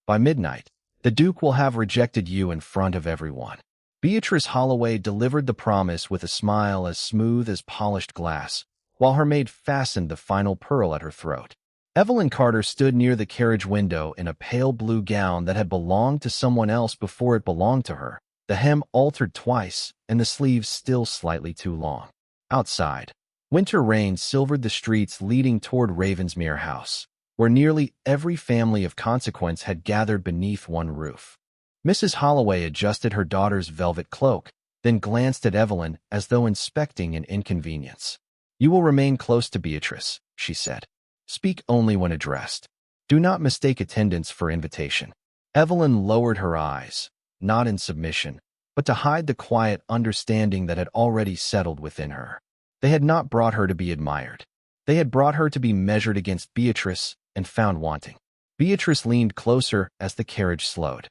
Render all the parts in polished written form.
By midnight, the Duke will have rejected you in front of everyone." Beatrice Holloway delivered the promise with a smile as smooth as polished glass, while her maid fastened the final pearl at her throat. Evelyn Carter stood near the carriage window in a pale blue gown that had belonged to someone else before it belonged to her, the hem altered twice and the sleeves still slightly too long. Outside, winter rain silvered the streets leading toward Ravensmere House, where nearly every family of consequence had gathered beneath one roof. Mrs. Holloway adjusted her daughter's velvet cloak, then glanced at Evelyn as though inspecting an inconvenience. "You will remain close to Beatrice," she said. "Speak only when addressed. Do not mistake attendance for invitation." Evelyn lowered her eyes, not in submission, but to hide the quiet understanding that had already settled within her. They had not brought her to be admired. They had brought her to be measured against Beatrice and found wanting. Beatrice leaned closer as the carriage slowed.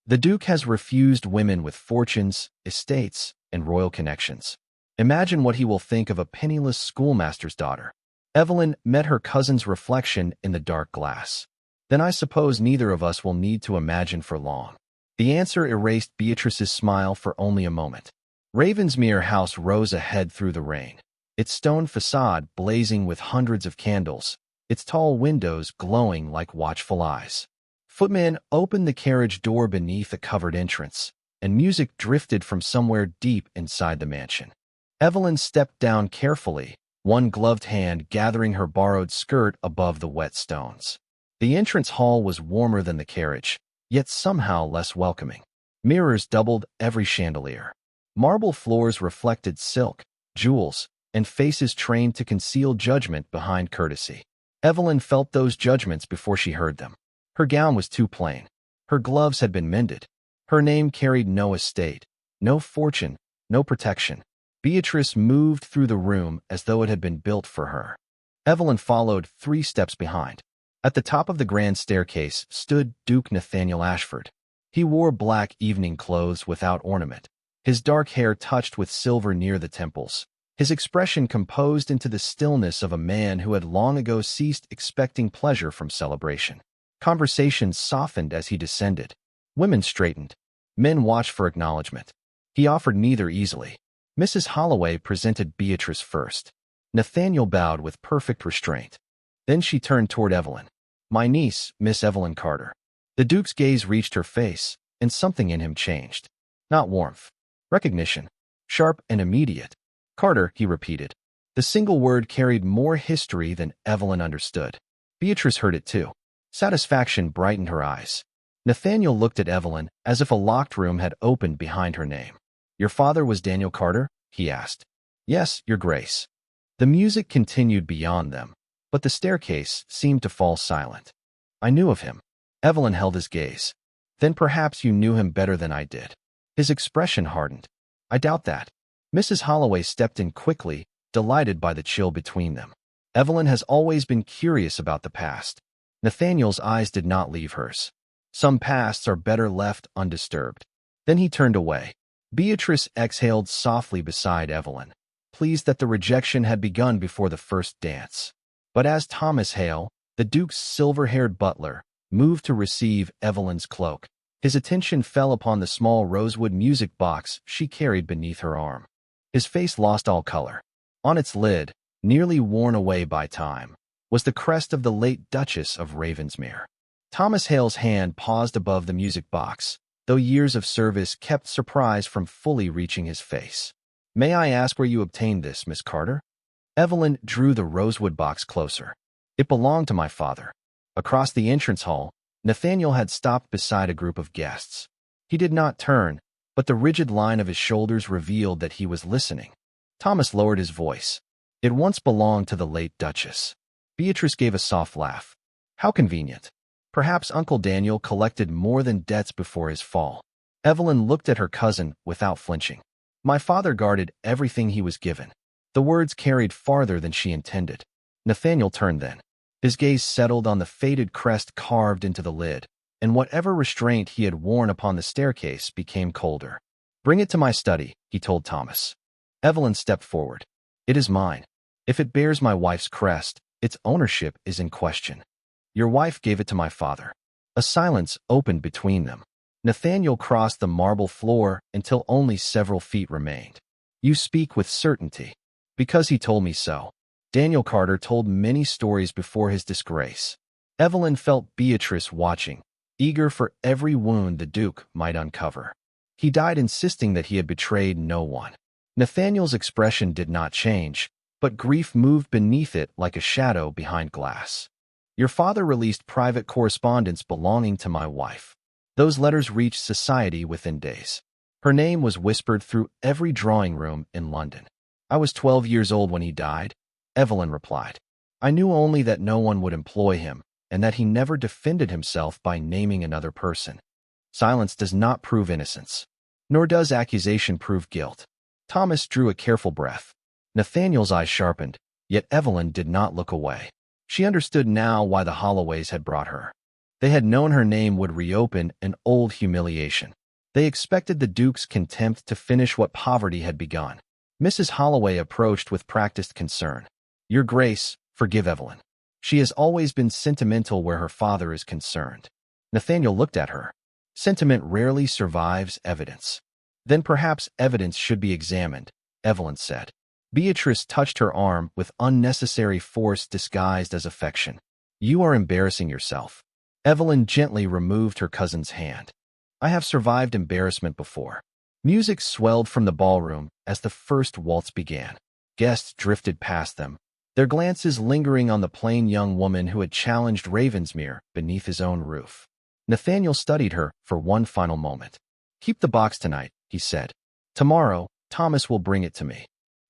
"The Duke has refused women with fortunes, estates, and royal connections. Imagine what he will think of a penniless schoolmaster's daughter." Evelyn met her cousin's reflection in the dark glass. "Then I suppose neither of us will need to imagine for long." The answer erased Beatrice's smile for only a moment. Ravensmere House rose ahead through the rain, its stone facade blazing with hundreds of candles, its tall windows glowing like watchful eyes. Footmen opened the carriage door beneath a covered entrance, and music drifted from somewhere deep inside the mansion. Evelyn stepped down carefully, one gloved hand gathering her borrowed skirt above the wet stones. The entrance hall was warmer than the carriage, yet somehow less welcoming. Mirrors doubled every chandelier. Marble floors reflected silk, jewels, and faces trained to conceal judgment behind courtesy. Evelyn felt those judgments before she heard them. Her gown was too plain. Her gloves had been mended. Her name carried no estate, no fortune, no protection. Beatrice moved through the room as though it had been built for her. Evelyn followed 3 steps behind. At the top of the grand staircase stood Duke Nathaniel Ashford. He wore black evening clothes without ornament, his dark hair touched with silver near the temples, his expression composed into the stillness of a man who had long ago ceased expecting pleasure from celebration. Conversations softened as he descended. Women straightened. Men watched for acknowledgement. He offered neither easily. Mrs. Holloway presented Beatrice first. Nathaniel bowed with perfect restraint. Then she turned toward Evelyn. "My niece, Miss Evelyn Carter." The Duke's gaze reached her face, and something in him changed. Not warmth. Recognition. Sharp and immediate. "Carter," he repeated. The single word carried more history than Evelyn understood. Beatrice heard it too. Satisfaction brightened her eyes. Nathaniel looked at Evelyn as if a locked room had opened behind her name. "Your father was Daniel Carter?" he asked. "Yes, Your Grace." The music continued beyond them, but the staircase seemed to fall silent. "I knew of him." Evelyn held his gaze. "Then perhaps you knew him better than I did." His expression hardened. "I doubt that." Mrs. Holloway stepped in quickly, delighted by the chill between them. Evelyn has always been curious about the past. Nathaniel's eyes did not leave hers. Some pasts are better left undisturbed. Then he turned away. Beatrice exhaled softly beside Evelyn, pleased that the rejection had begun before the first dance. But as Thomas Hale, the Duke's silver-haired butler, moved to receive Evelyn's cloak, his attention fell upon the small rosewood music box she carried beneath her arm. His face lost all color. On its lid, nearly worn away by time, was the crest of the late Duchess of Ravensmere. Thomas Hale's hand paused above the music box, though years of service kept surprise from fully reaching his face. "May I ask where you obtained this, Miss Carter?" Evelyn drew the rosewood box closer. "It belonged to my father." Across the entrance hall, Nathaniel had stopped beside a group of guests. He did not turn, but the rigid line of his shoulders revealed that he was listening. Thomas lowered his voice. "It once belonged to the late Duchess." Beatrice gave a soft laugh. "How convenient. Perhaps Uncle Daniel collected more than debts before his fall." Evelyn looked at her cousin without flinching. "My father guarded everything he was given." The words carried farther than she intended. Nathaniel turned then. His gaze settled on the faded crest carved into the lid, and whatever restraint he had worn upon the staircase became colder. "Bring it to my study," he told Thomas. Evelyn stepped forward. "It is mine. If it bears my wife's crest, its ownership is in question." "Your wife gave it to my father." A silence opened between them. Nathaniel crossed the marble floor until only several feet remained. You speak with certainty. Because he told me so. Daniel Carter told many stories before his disgrace. Evelyn felt Beatrice watching, eager for every wound the Duke might uncover. He died insisting that he had betrayed no one. Nathaniel's expression did not change, but grief moved beneath it like a shadow behind glass. Your father released private correspondence belonging to my wife. Those letters reached society within days. Her name was whispered through every drawing room in London. I was 12 years old when he died, Evelyn replied. I knew only that no one would employ him, and that he never defended himself by naming another person. Silence does not prove innocence, nor does accusation prove guilt. Thomas drew a careful breath. Nathaniel's eyes sharpened, yet Evelyn did not look away. She understood now why the Holloways had brought her. They had known her name would reopen an old humiliation. They expected the Duke's contempt to finish what poverty had begun. Mrs. Holloway approached with practiced concern. Your Grace, forgive Evelyn. She has always been sentimental where her father is concerned. Nathaniel looked at her. Sentiment rarely survives evidence. Then perhaps evidence should be examined, Evelyn said. Beatrice touched her arm with unnecessary force disguised as affection. You are embarrassing yourself. Evelyn gently removed her cousin's hand. I have survived embarrassment before. Music swelled from the ballroom as the first waltz began. Guests drifted past them, their glances lingering on the plain young woman who had challenged Ravensmere beneath his own roof. Nathaniel studied her for one final moment. Keep the box tonight, he said. Tomorrow, Thomas will bring it to me.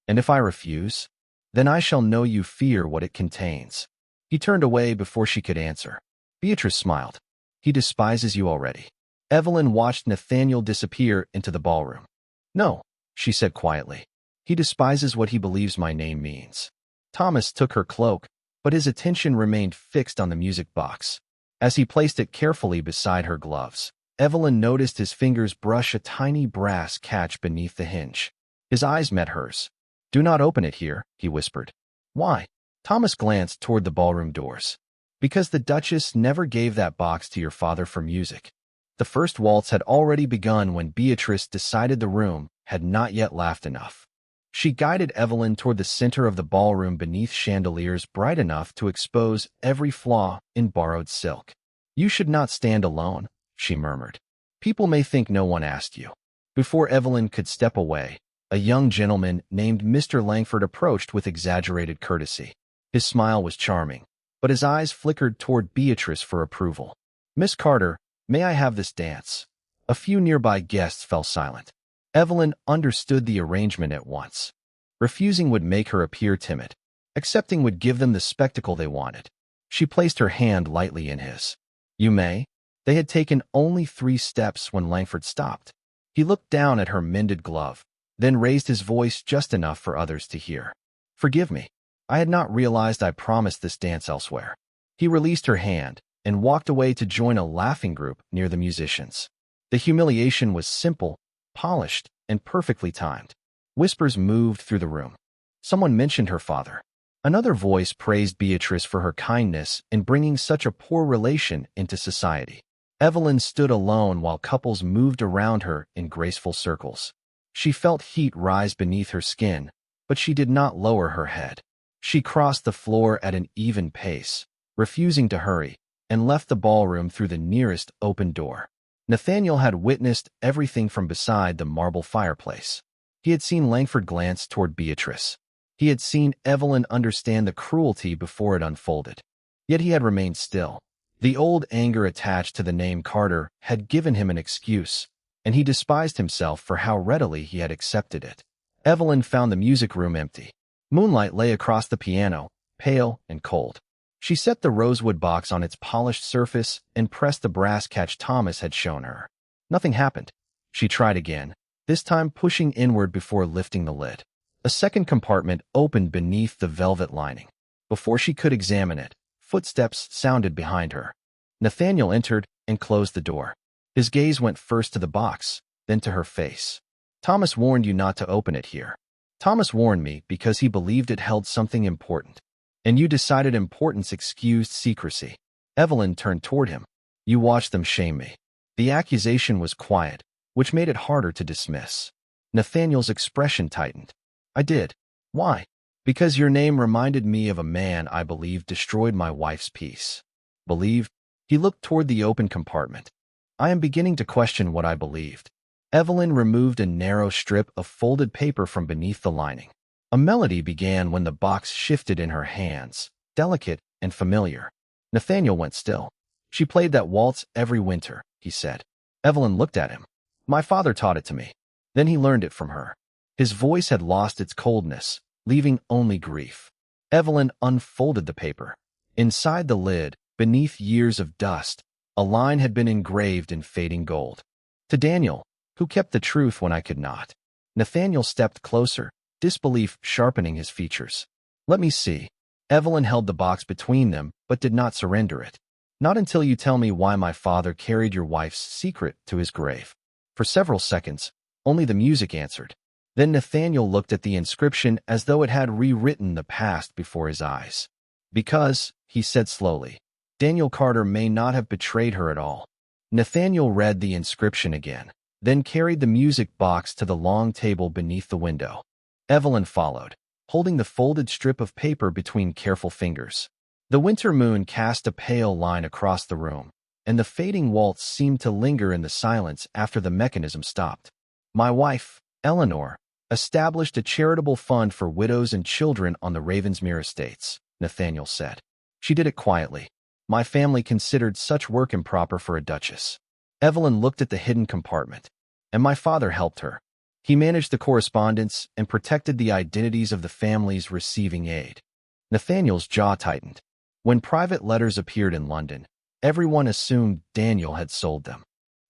And if I refuse, then I shall know you fear what it contains. He turned away before she could answer. Beatrice smiled. He despises you already. Evelyn watched Nathaniel disappear into the ballroom. No, she said quietly. He despises what he believes my name means. Thomas took her cloak, but his attention remained fixed on the music box. As he placed it carefully beside her gloves, Evelyn noticed his fingers brush a tiny brass catch beneath the hinge. His eyes met hers. Do not open it here, he whispered. Why? Thomas glanced toward the ballroom doors. Because the Duchess never gave that box to your father for music. The first waltz had already begun when Beatrice decided the room had not yet laughed enough. She guided Evelyn toward the center of the ballroom beneath chandeliers bright enough to expose every flaw in borrowed silk. You should not stand alone, she murmured. People may think no one asked you. Before Evelyn could step away, a young gentleman named Mr. Langford approached with exaggerated courtesy. His smile was charming, but his eyes flickered toward Beatrice for approval. Miss Carter, may I have this dance? A few nearby guests fell silent. Evelyn understood the arrangement at once. Refusing would make her appear timid. Accepting would give them the spectacle they wanted. She placed her hand lightly in his. You may. They had taken only 3 steps when Langford stopped. He looked down at her mended glove, then raised his voice just enough for others to hear. Forgive me. I had not realized I promised this dance elsewhere. He released her hand and walked away to join a laughing group near the musicians. The humiliation was simple, polished, and perfectly timed. Whispers moved through the room. Someone mentioned her father. Another voice praised Beatrice for her kindness in bringing such a poor relation into society. Evelyn stood alone while couples moved around her in graceful circles. She felt heat rise beneath her skin, but she did not lower her head. She crossed the floor at an even pace, refusing to hurry, and left the ballroom through the nearest open door. Nathaniel had witnessed everything from beside the marble fireplace. He had seen Langford glance toward Beatrice. He had seen Evelyn understand the cruelty before it unfolded. Yet he had remained still. The old anger attached to the name Carter had given him an excuse, and he despised himself for how readily he had accepted it. Evelyn found the music room empty. Moonlight lay across the piano, pale and cold. She set the rosewood box on its polished surface and pressed the brass catch Thomas had shown her. Nothing happened. She tried again, this time pushing inward before lifting the lid. A second compartment opened beneath the velvet lining. Before she could examine it, footsteps sounded behind her. Nathaniel entered and closed the door. His gaze went first to the box, then to her face. Thomas warned you not to open it here. Thomas warned me because he believed it held something important. And you decided importance excused secrecy. Evelyn turned toward him. You watched them shame me. The accusation was quiet, which made it harder to dismiss. Nathaniel's expression tightened. I did. Why? Because your name reminded me of a man I believed destroyed my wife's peace. Believed? He looked toward the open compartment. I am beginning to question what I believed. Evelyn removed a narrow strip of folded paper from beneath the lining. A melody began when the box shifted in her hands, delicate and familiar. Nathaniel went still. She played that waltz every winter, he said. Evelyn looked at him. My father taught it to me. Then he learned it from her. His voice had lost its coldness, leaving only grief. Evelyn unfolded the paper. Inside the lid, beneath years of dust, a line had been engraved in fading gold. To Daniel, who kept the truth when I could not. Nathaniel stepped closer, disbelief sharpening his features. Let me see. Evelyn held the box between them, but did not surrender it. Not until you tell me why my father carried your wife's secret to his grave. For several seconds, only the music answered. Then Nathaniel looked at the inscription as though it had rewritten the past before his eyes. Because, he said slowly, Daniel Carter may not have betrayed her at all. Nathaniel read the inscription again, then carried the music box to the long table beneath the window. Evelyn followed, holding the folded strip of paper between careful fingers. The winter moon cast a pale line across the room, and the fading waltz seemed to linger in the silence after the mechanism stopped. My wife, Eleanor, established a charitable fund for widows and children on the Ravensmere estates, Nathaniel said. She did it quietly. My family considered such work improper for a duchess. Evelyn looked at the hidden compartment, and my father helped her. He managed the correspondence and protected the identities of the families receiving aid. Nathaniel's jaw tightened. When private letters appeared in London, everyone assumed Daniel had sold them.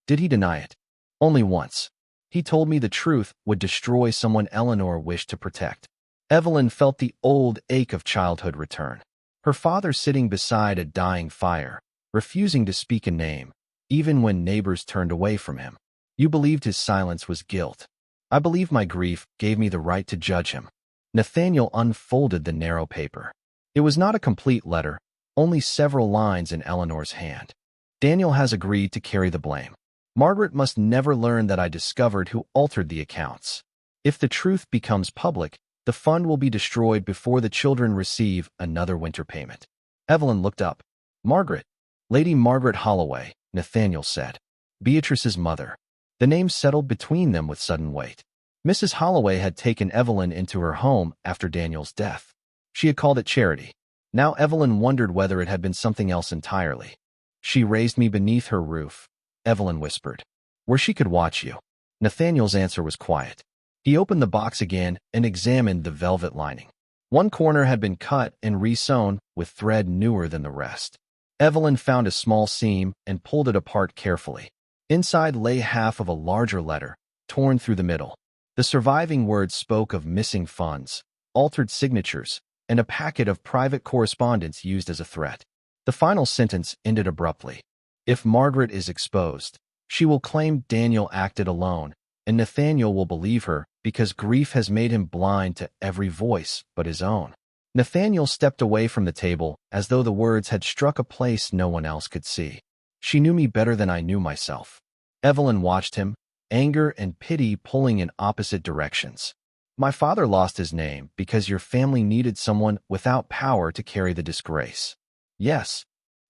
Did he deny it? Only once. He told me the truth would destroy someone Eleanor wished to protect. Evelyn felt the old ache of childhood return. Her father sitting beside a dying fire, refusing to speak a name, even when neighbors turned away from him. You believed his silence was guilt. I believe my grief gave me the right to judge him. Nathaniel unfolded the narrow paper. It was not a complete letter, only several lines in Eleanor's hand. Daniel has agreed to carry the blame. Margaret must never learn that I discovered who altered the accounts. If the truth becomes public, the fund will be destroyed before the children receive another winter payment. Evelyn looked up. Margaret. Lady Margaret Holloway, Nathaniel said. Beatrice's mother. The name settled between them with sudden weight. Mrs. Holloway had taken Evelyn into her home after Daniel's death. She had called it charity. Now Evelyn wondered whether it had been something else entirely. She raised me beneath her roof, Evelyn whispered, where she could watch you. Nathaniel's answer was quiet. He opened the box again and examined the velvet lining. One corner had been cut and re-sewn with thread newer than the rest. Evelyn found a small seam and pulled it apart carefully. Inside lay half of a larger letter, torn through the middle. The surviving words spoke of missing funds, altered signatures, and a packet of private correspondence used as a threat. The final sentence ended abruptly. If Margaret is exposed, she will claim Daniel acted alone, and Nathaniel will believe her because grief has made him blind to every voice but his own. Nathaniel stepped away from the table as though the words had struck a place no one else could see. She knew me better than I knew myself. Evelyn watched him, anger and pity pulling in opposite directions. My father lost his name because your family needed someone without power to carry the disgrace. Yes,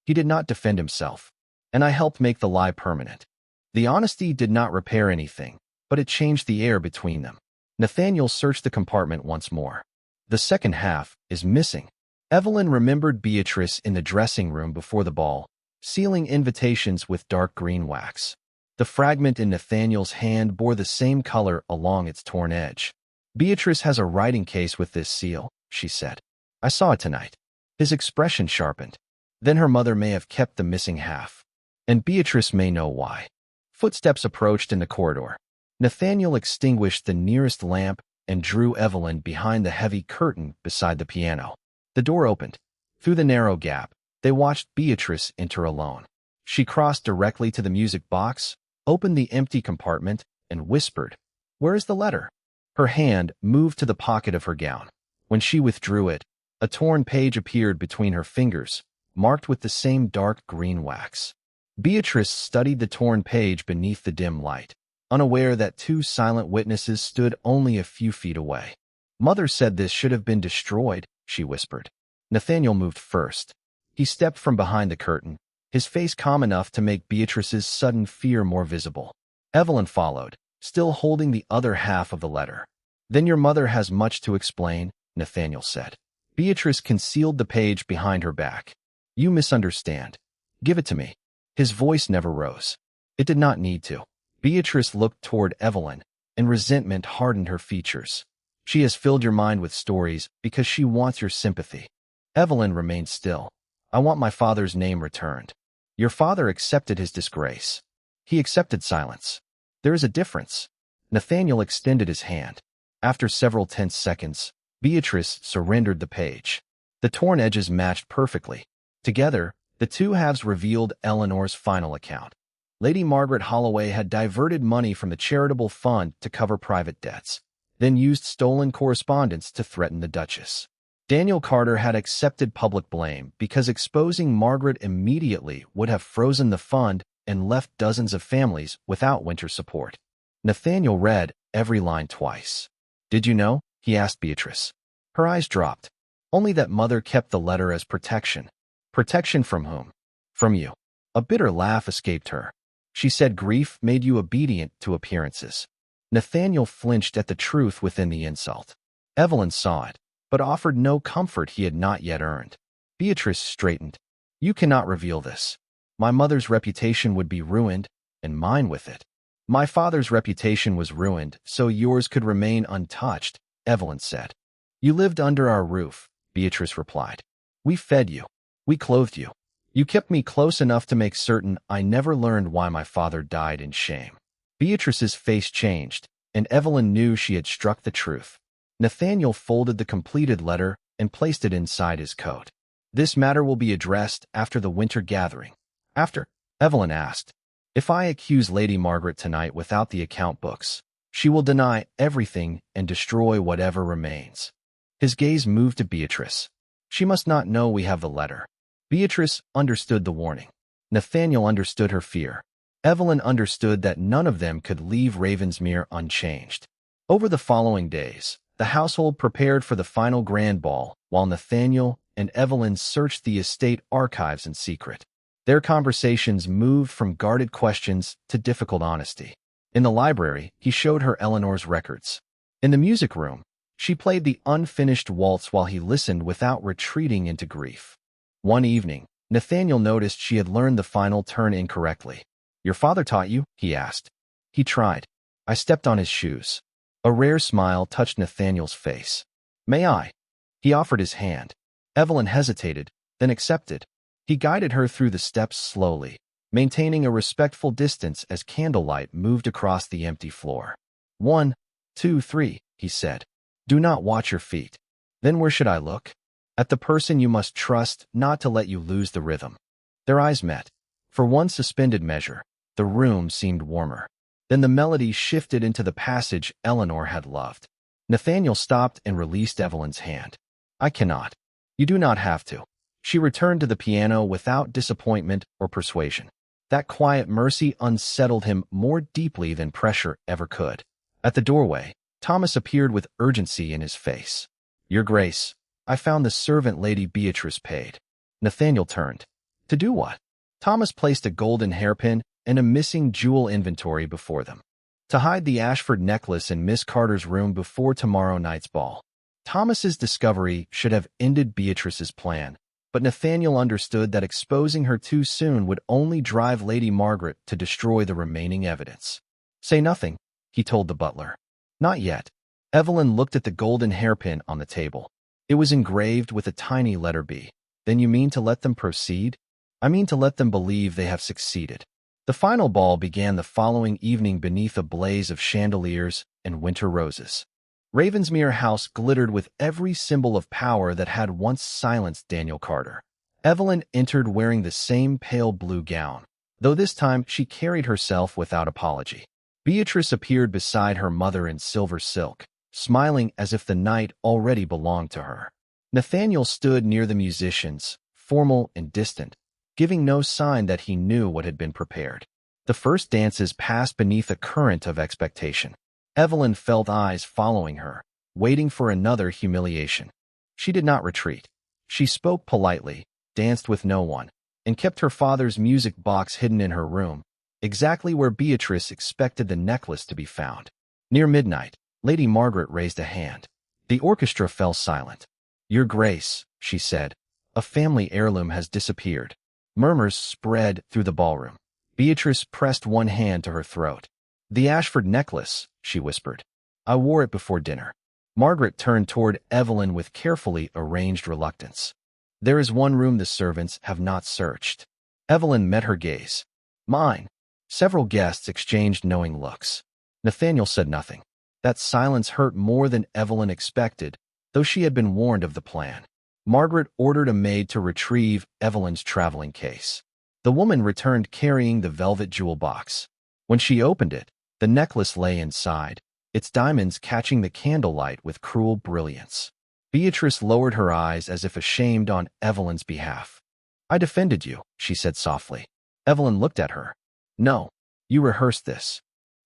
he did not defend himself, and I helped make the lie permanent. The honesty did not repair anything, but it changed the air between them. Nathaniel searched the compartment once more. The second half is missing. Evelyn remembered Beatrice in the dressing room before the ball, sealing invitations with dark green wax. The fragment in Nathaniel's hand bore the same color along its torn edge. Beatrice has a writing case with this seal, she said. I saw it tonight. His expression sharpened. Then her mother may have kept the missing half. And Beatrice may know why. Footsteps approached in the corridor. Nathaniel extinguished the nearest lamp and drew Evelyn behind the heavy curtain beside the piano. The door opened. Through the narrow gap, they watched Beatrice enter alone. She crossed directly to the music box, opened the empty compartment, and whispered, "Where is the letter?" Her hand moved to the pocket of her gown. When she withdrew it, a torn page appeared between her fingers, marked with the same dark green wax. Beatrice studied the torn page beneath the dim light, unaware that two silent witnesses stood only a few feet away. "Mother said this should have been destroyed," she whispered. Nathaniel moved first. He stepped from behind the curtain, his face calm enough to make Beatrice's sudden fear more visible. Evelyn followed, still holding the other half of the letter. "Then your mother has much to explain," Nathaniel said. Beatrice concealed the page behind her back. "You misunderstand. Give it to me." His voice never rose. It did not need to. Beatrice looked toward Evelyn, and resentment hardened her features. "She has filled your mind with stories because she wants your sympathy." Evelyn remained still. "I want my father's name returned." "Your father accepted his disgrace. He accepted silence. There is a difference." Nathaniel extended his hand. After several tense seconds, Beatrice surrendered the page. The torn edges matched perfectly. Together, the two halves revealed Eleanor's final account. Lady Margaret Holloway had diverted money from the charitable fund to cover private debts, then used stolen correspondence to threaten the Duchess. Daniel Carter had accepted public blame because exposing Margaret immediately would have frozen the fund and left dozens of families without winter support. Nathaniel read every line twice. "Did you know?" he asked Beatrice. Her eyes dropped. "Only that mother kept the letter as protection." "Protection from whom?" "From you." A bitter laugh escaped her. She said grief made you obedient to appearances. Nathaniel flinched at the truth within the insult. Evelyn saw it, but offered no comfort he had not yet earned. Beatrice straightened. "You cannot reveal this. My mother's reputation would be ruined, and mine with it." "My father's reputation was ruined, so yours could remain untouched," Evelyn said. "You lived under our roof," Beatrice replied. "We fed you. We clothed you. You kept me close enough to make certain I never learned why my father died in shame." Beatrice's face changed, and Evelyn knew she had struck the truth. Nathaniel folded the completed letter and placed it inside his coat. "This matter will be addressed after the winter gathering." "After?" Evelyn asked. "If I accuse Lady Margaret tonight without the account books, she will deny everything and destroy whatever remains." His gaze moved to Beatrice. "She must not know we have the letter." Beatrice understood the warning. Nathaniel understood her fear. Evelyn understood that none of them could leave Ravensmere unchanged. Over the following days, the household prepared for the final grand ball, while Nathaniel and Evelyn searched the estate archives in secret. Their conversations moved from guarded questions to difficult honesty. In the library, he showed her Eleanor's records. In the music room, she played the unfinished waltz while he listened without retreating into grief. One evening, Nathaniel noticed she had learned the final turn incorrectly. "Your father taught you?" he asked. "He tried. I stepped on his shoes." A rare smile touched Nathaniel's face. "May I?" He offered his hand. Evelyn hesitated, then accepted. He guided her through the steps slowly, maintaining a respectful distance as candlelight moved across the empty floor. "1, 2, 3, he said. "Do not watch your feet." "Then where should I look?" "At the person you must trust not to let you lose the rhythm." Their eyes met. For one suspended measure, the room seemed warmer. Then the melody shifted into the passage Eleanor had loved. Nathaniel stopped and released Evelyn's hand. "I cannot." "You do not have to." She returned to the piano without disappointment or persuasion. That quiet mercy unsettled him more deeply than pressure ever could. At the doorway, Thomas appeared with urgency in his face. "Your Grace, I found the servant Lady Beatrice paid." Nathaniel turned. "To do what?" Thomas placed a golden hairpin and a missing jewel inventory before them. "To hide the Ashford necklace in Miss Carter's room before tomorrow night's ball." Thomas's discovery should have ended Beatrice's plan, but Nathaniel understood that exposing her too soon would only drive Lady Margaret to destroy the remaining evidence. "Say nothing," he told the butler. "Not yet." Evelyn looked at the golden hairpin on the table. It was engraved with a tiny letter B. "Then you mean to let them proceed?" "I mean to let them believe they have succeeded." The final ball began the following evening beneath a blaze of chandeliers and winter roses. Ravensmere House glittered with every symbol of power that had once silenced Daniel Carter. Evelyn entered wearing the same pale blue gown, though this time she carried herself without apology. Beatrice appeared beside her mother in silver silk, smiling as if the night already belonged to her. Nathaniel stood near the musicians, formal and distant, giving no sign that he knew what had been prepared. The first dances passed beneath a current of expectation. Evelyn felt eyes following her, waiting for another humiliation. She did not retreat. She spoke politely, danced with no one, and kept her father's music box hidden in her room, exactly where Beatrice expected the necklace to be found. Near midnight, Lady Margaret raised a hand. The orchestra fell silent. "Your Grace," she said, "a family heirloom has disappeared." Murmurs spread through the ballroom. Beatrice pressed one hand to her throat. "The Ashford necklace," she whispered. "I wore it before dinner." Margaret turned toward Evelyn with carefully arranged reluctance. "There is one room the servants have not searched." Evelyn met her gaze. "Mine." Several guests exchanged knowing looks. Nathaniel said nothing. That silence hurt more than Evelyn expected, though she had been warned of the plan. Margaret ordered a maid to retrieve Evelyn's traveling case. The woman returned carrying the velvet jewel box. When she opened it, the necklace lay inside, its diamonds catching the candlelight with cruel brilliance. Beatrice lowered her eyes as if ashamed on Evelyn's behalf. "I defended you," she said softly. Evelyn looked at her. "No, you rehearsed this."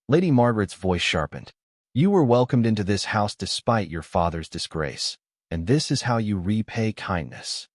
Lady Margaret's voice sharpened. "You were welcomed into this house despite your father's disgrace, and this is how you repay kindness."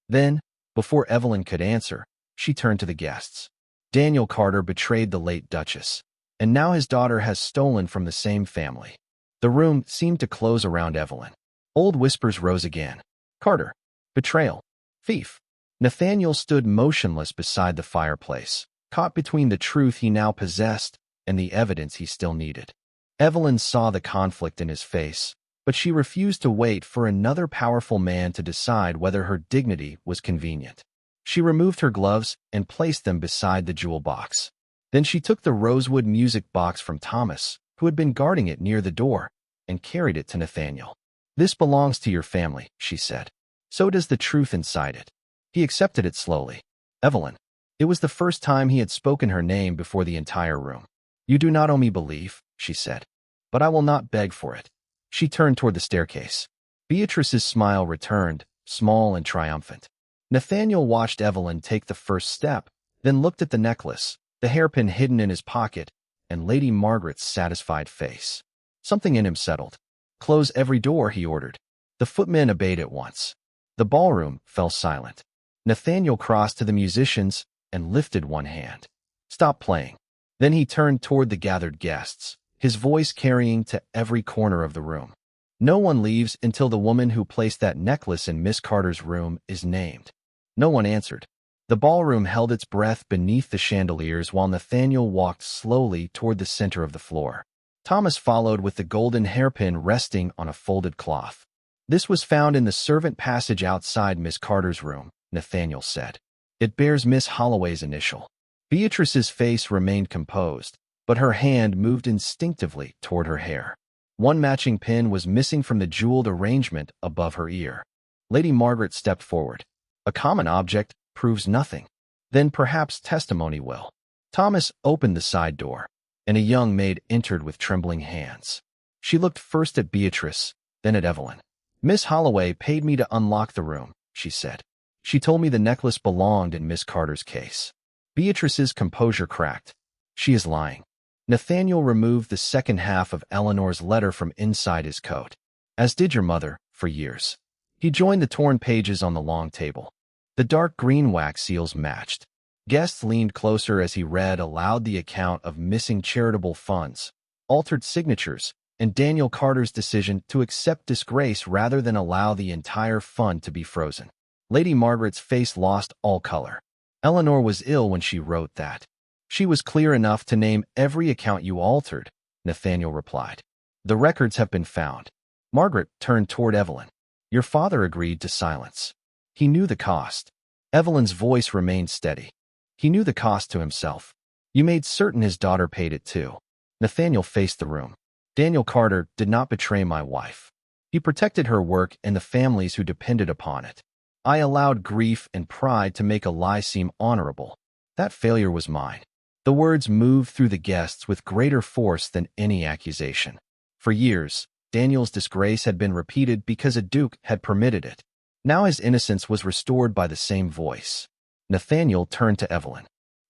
Then, before Evelyn could answer, she turned to the guests. "Daniel Carter betrayed the late Duchess, and now his daughter has stolen from the same family." The room seemed to close around Evelyn. Old whispers rose again. "Carter. Betrayal. Thief." Nathaniel stood motionless beside the fireplace, caught between the truth he now possessed and the evidence he still needed. Evelyn saw the conflict in his face, but she refused to wait for another powerful man to decide whether her dignity was convenient. She removed her gloves and placed them beside the jewel box. Then she took the rosewood music box from Thomas, who had been guarding it near the door, and carried it to Nathaniel. "This belongs to your family," she said. "So does the truth inside it." He accepted it slowly. "Evelyn." It was the first time he had spoken her name before the entire room. "You do not owe me belief," she said, "but I will not beg for it." She turned toward the staircase. Beatrice's smile returned, small and triumphant. Nathaniel watched Evelyn take the first step, then looked at the necklace, the hairpin hidden in his pocket, and Lady Margaret's satisfied face. Something in him settled. "Close every door," he ordered. The footmen obeyed at once. The ballroom fell silent. Nathaniel crossed to the musicians and lifted one hand. "Stop playing." Then he turned toward the gathered guests, his voice carrying to every corner of the room. "No one leaves until the woman who placed that necklace in Miss Carter's room is named." No one answered. The ballroom held its breath beneath the chandeliers while Nathaniel walked slowly toward the center of the floor. Thomas followed with the golden hairpin resting on a folded cloth. "This was found in the servant passage outside Miss Carter's room," Nathaniel said. "It bears Miss Holloway's initial." Beatrice's face remained composed, but her hand moved instinctively toward her hair. One matching pin was missing from the jeweled arrangement above her ear. Lady Margaret stepped forward. "A common object proves nothing. Then perhaps testimony will." Thomas opened the side door, and a young maid entered with trembling hands. She looked first at Beatrice, then at Evelyn. "Miss Holloway paid me to unlock the room," she said. "She told me the necklace belonged in Miss Carter's case." Beatrice's composure cracked. "She is lying." Nathaniel removed the second half of Eleanor's letter from inside his coat. "As did your mother, for years." He joined the torn pages on the long table. The dark green wax seals matched. Guests leaned closer as he read aloud the account of missing charitable funds, altered signatures, and Daniel Carter's decision to accept disgrace rather than allow the entire fund to be frozen. Lady Margaret's face lost all color. "Eleanor was ill when she wrote that." "She was clear enough to name every account you altered," Nathaniel replied. "The records have been found." Margaret turned toward Evelyn. "Your father agreed to silence. He knew the cost." Evelyn's voice remained steady. "He knew the cost to himself. You made certain his daughter paid it too." Nathaniel faced the room. "Daniel Carter did not betray my wife. He protected her work and the families who depended upon it. I allowed grief and pride to make a lie seem honorable. That failure was mine." The words moved through the guests with greater force than any accusation. For years, Daniel's disgrace had been repeated because a duke had permitted it. Now his innocence was restored by the same voice. Nathaniel turned to Evelyn.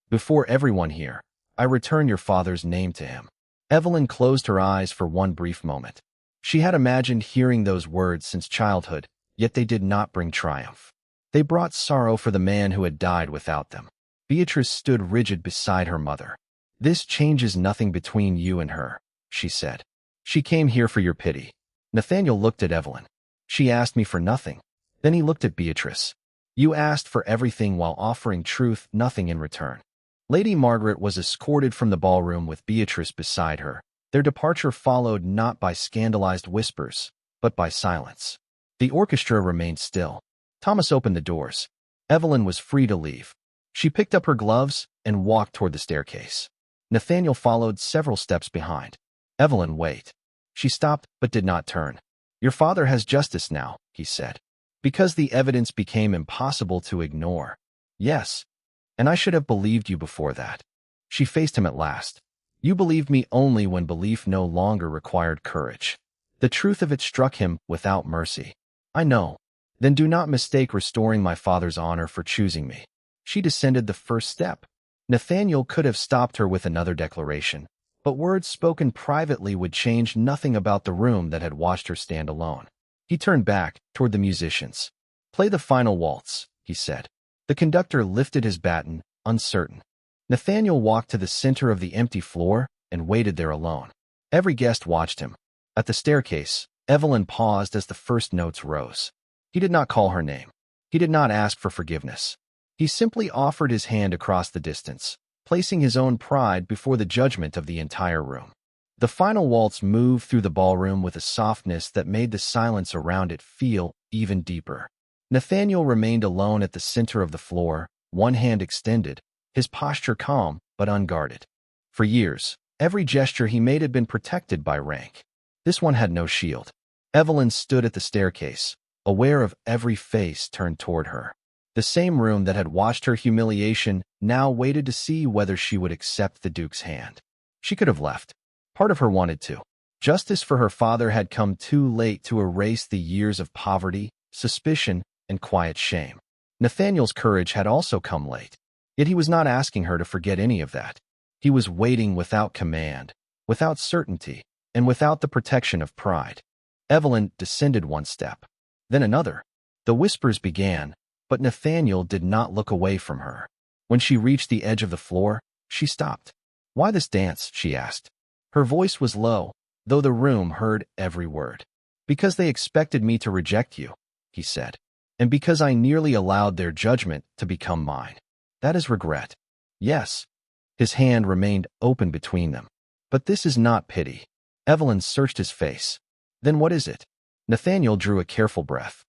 "Before everyone here, I return your father's name to him." Evelyn closed her eyes for one brief moment. She had imagined hearing those words since childhood, yet they did not bring triumph. They brought sorrow for the man who had died without them. Beatrice stood rigid beside her mother. "This changes nothing between you and her," she said. "She came here for your pity." Nathaniel looked at Evelyn. "She asked me for nothing." Then he looked at Beatrice. "You asked for everything while offering truth, nothing in return." Lady Margaret was escorted from the ballroom with Beatrice beside her. Their departure followed not by scandalized whispers, but by silence. The orchestra remained still. Thomas opened the doors. Evelyn was free to leave. She picked up her gloves and walked toward the staircase. Nathaniel followed several steps behind. "Evelyn, wait." She stopped but did not turn. "Your father has justice now," he said. "Because the evidence became impossible to ignore." "Yes, and I should have believed you before that." She faced him at last. "You believed me only when belief no longer required courage." The truth of it struck him without mercy. "I know. Then do not mistake restoring my father's honor for choosing me." She descended the first step. Nathaniel could have stopped her with another declaration, but words spoken privately would change nothing about the room that had watched her stand alone. He turned back toward the musicians. "Play the final waltz," he said. The conductor lifted his baton, uncertain. Nathaniel walked to the center of the empty floor and waited there alone. Every guest watched him. At the staircase, Evelyn paused as the first notes rose. He did not call her name. He did not ask for forgiveness. He simply offered his hand across the distance, placing his own pride before the judgment of the entire room. The final waltz moved through the ballroom with a softness that made the silence around it feel even deeper. Nathaniel remained alone at the center of the floor, one hand extended, his posture calm but unguarded. For years, every gesture he made had been protected by rank. This one had no shield. Evelyn stood at the staircase, aware of every face turned toward her. The same room that had watched her humiliation now waited to see whether she would accept the Duke's hand. She could have left. Part of her wanted to. Justice for her father had come too late to erase the years of poverty, suspicion, and quiet shame. Nathaniel's courage had also come late. Yet he was not asking her to forget any of that. He was waiting without command, without certainty, and without the protection of pride. Evelyn descended one step, then another. The whispers began, but Nathaniel did not look away from her. When she reached the edge of the floor, she stopped. "Why this dance?" she asked. Her voice was low, though the room heard every word. "Because they expected me to reject you," he said, "and because I nearly allowed their judgment to become mine. That is regret." "Yes." His hand remained open between them. "But this is not pity." Evelyn searched his face. "Then what is it?" Nathaniel drew a careful breath.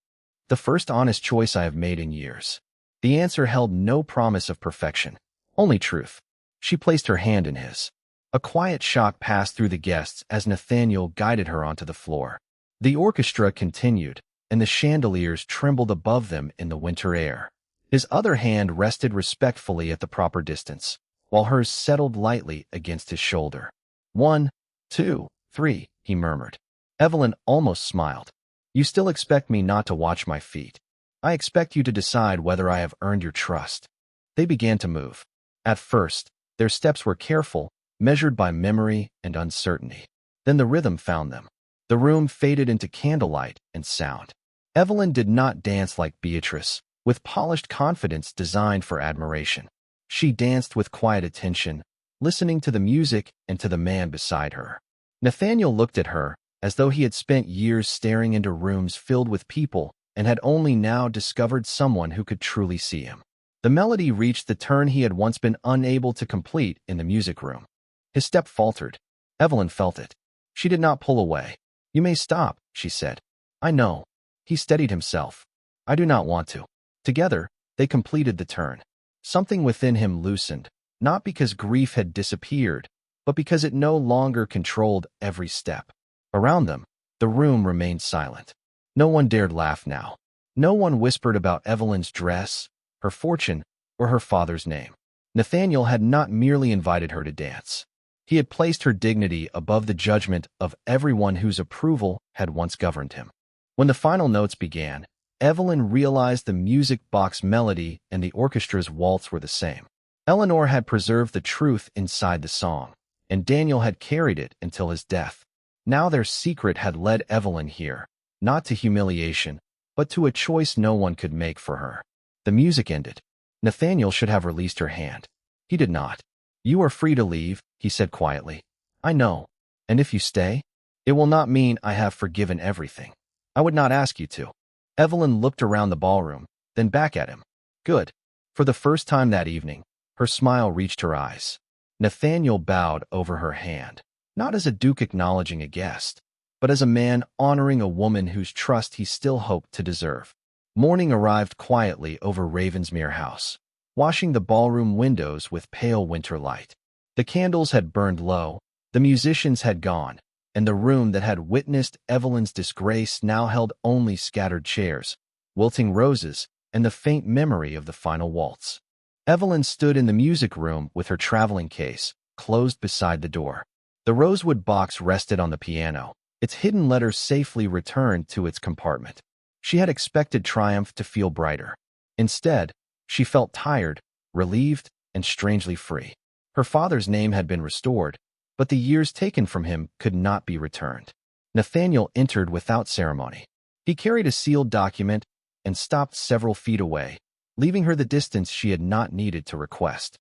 "The first honest choice I have made in years." The answer held no promise of perfection, only truth. She placed her hand in his. A quiet shock passed through the guests as Nathaniel guided her onto the floor. The orchestra continued, and the chandeliers trembled above them in the winter air. His other hand rested respectfully at the proper distance, while hers settled lightly against his shoulder. "1, 2, 3, he murmured. Evelyn almost smiled. "You still expect me not to watch my feet. I expect you to decide whether I have earned your trust." They began to move. At first, their steps were careful, measured by memory and uncertainty. Then the rhythm found them. The room faded into candlelight and sound. Evelyn did not dance like Beatrice, with polished confidence designed for admiration. She danced with quiet attention, listening to the music and to the man beside her. Nathaniel looked at her, as though he had spent years staring into rooms filled with people and had only now discovered someone who could truly see him. The melody reached the turn he had once been unable to complete in the music room. His step faltered. Evelyn felt it. She did not pull away. "You may stop," she said. "I know." He steadied himself. "I do not want to." Together, they completed the turn. Something within him loosened, not because grief had disappeared, but because it no longer controlled every step. Around them, the room remained silent. No one dared laugh now. No one whispered about Evelyn's dress, her fortune, or her father's name. Nathaniel had not merely invited her to dance. He had placed her dignity above the judgment of everyone whose approval had once governed him. When the final notes began, Evelyn realized the music box melody and the orchestra's waltz were the same. Eleanor had preserved the truth inside the song, and Daniel had carried it until his death. Now their secret had led Evelyn here, not to humiliation, but to a choice no one could make for her. The music ended. Nathaniel should have released her hand. He did not. "You are free to leave," he said quietly. "I know. And if you stay, it will not mean I have forgiven everything. I would not ask you to." Evelyn looked around the ballroom, then back at him. Good. For the first time that evening, her smile reached her eyes. Nathaniel bowed over her hand, not as a duke acknowledging a guest, but as a man honoring a woman whose trust he still hoped to deserve. Morning arrived quietly over Ravensmere House, washing the ballroom windows with pale winter light. The candles had burned low, the musicians had gone, and the room that had witnessed Evelyn's disgrace now held only scattered chairs, wilting roses, and the faint memory of the final waltz. Evelyn stood in the music room with her traveling case, closed beside the door. The rosewood box rested on the piano, its hidden letters safely returned to its compartment. She had expected triumph to feel brighter. Instead, she felt tired, relieved, and strangely free. Her father's name had been restored, but the years taken from him could not be returned. Nathaniel entered without ceremony. He carried a sealed document and stopped several feet away, leaving her the distance she had not needed to request.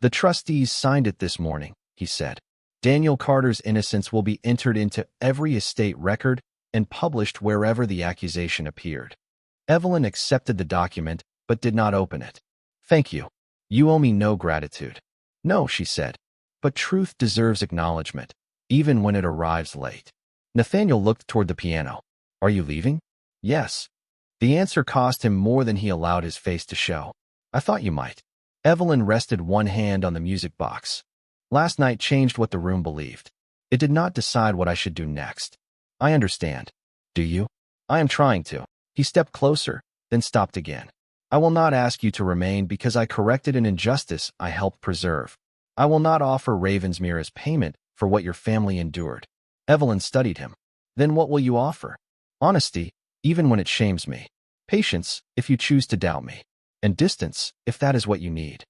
"The trustees signed it this morning," he said. "Daniel Carter's innocence will be entered into every estate record and published wherever the accusation appeared." Evelyn accepted the document, but did not open it. "Thank you. You owe me no gratitude." "No," she said, "but truth deserves acknowledgement, even when it arrives late." Nathaniel looked toward the piano. "Are you leaving?" "Yes." The answer cost him more than he allowed his face to show. "I thought you might." Evelyn rested one hand on the music box. "Last night changed what the room believed. It did not decide what I should do next." "I understand." "Do you?" "I am trying to." He stepped closer, then stopped again. "I will not ask you to remain because I corrected an injustice I helped preserve. I will not offer Ravensmere as payment for what your family endured." Evelyn studied him. "Then what will you offer?" "Honesty, even when it shames me. Patience, if you choose to doubt me. And distance, if that is what you need."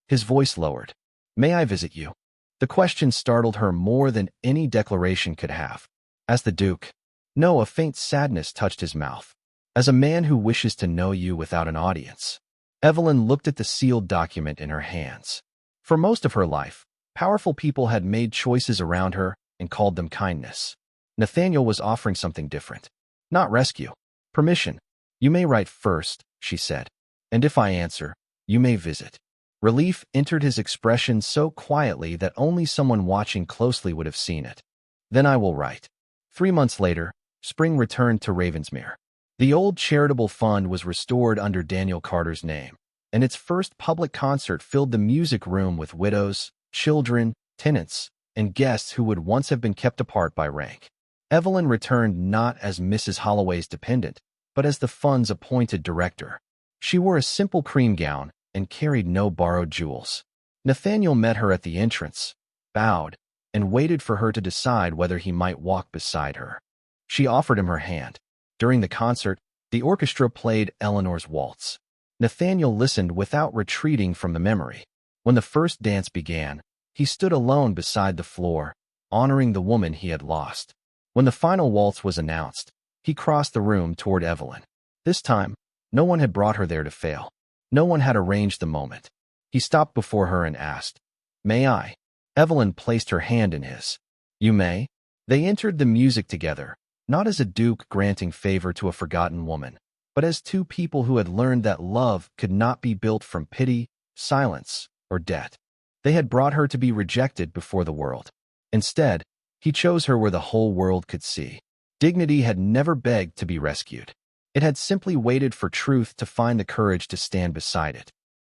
His voice lowered. "May I visit you?" The question startled her more than any declaration could have. "As the Duke?" "No," a faint sadness touched his mouth. "As a man who wishes to know you without an audience." Evelyn looked at the sealed document in her hands. For most of her life, powerful people had made choices around her and called them kindness. Nathaniel was offering something different. Not rescue. Permission. "You may write first," she said. "And if I answer, you may visit." Relief entered his expression so quietly that only someone watching closely would have seen it. "Then I will write." 3 months later, spring returned to Ravensmere. The old charitable fund was restored under Daniel Carter's name, and its first public concert filled the music room with widows, children, tenants, and guests who would once have been kept apart by rank. Evelyn returned not as Mrs. Holloway's dependent, but as the fund's appointed director. She wore a simple cream gown and carried no borrowed jewels. Nathaniel met her at the entrance, bowed, and waited for her to decide whether he might walk beside her. She offered him her hand. During the concert, the orchestra played Eleanor's waltz. Nathaniel listened without retreating from the memory. When the first dance began, he stood alone beside the floor, honoring the woman he had lost. When the final waltz was announced, he crossed the room toward Evelyn. This time, no one had brought her there to fail. No one had arranged the moment. He stopped before her and asked, "May I?" Evelyn placed her hand in his. "You may." They entered the music together, not as a duke granting favor to a forgotten woman, but as two people who had learned that love could not be built from pity, silence, or debt. They had brought her to be rejected before the world. Instead, he chose her where the whole world could see. Dignity had never begged to be rescued. It had simply waited for truth to find the courage to stand beside it.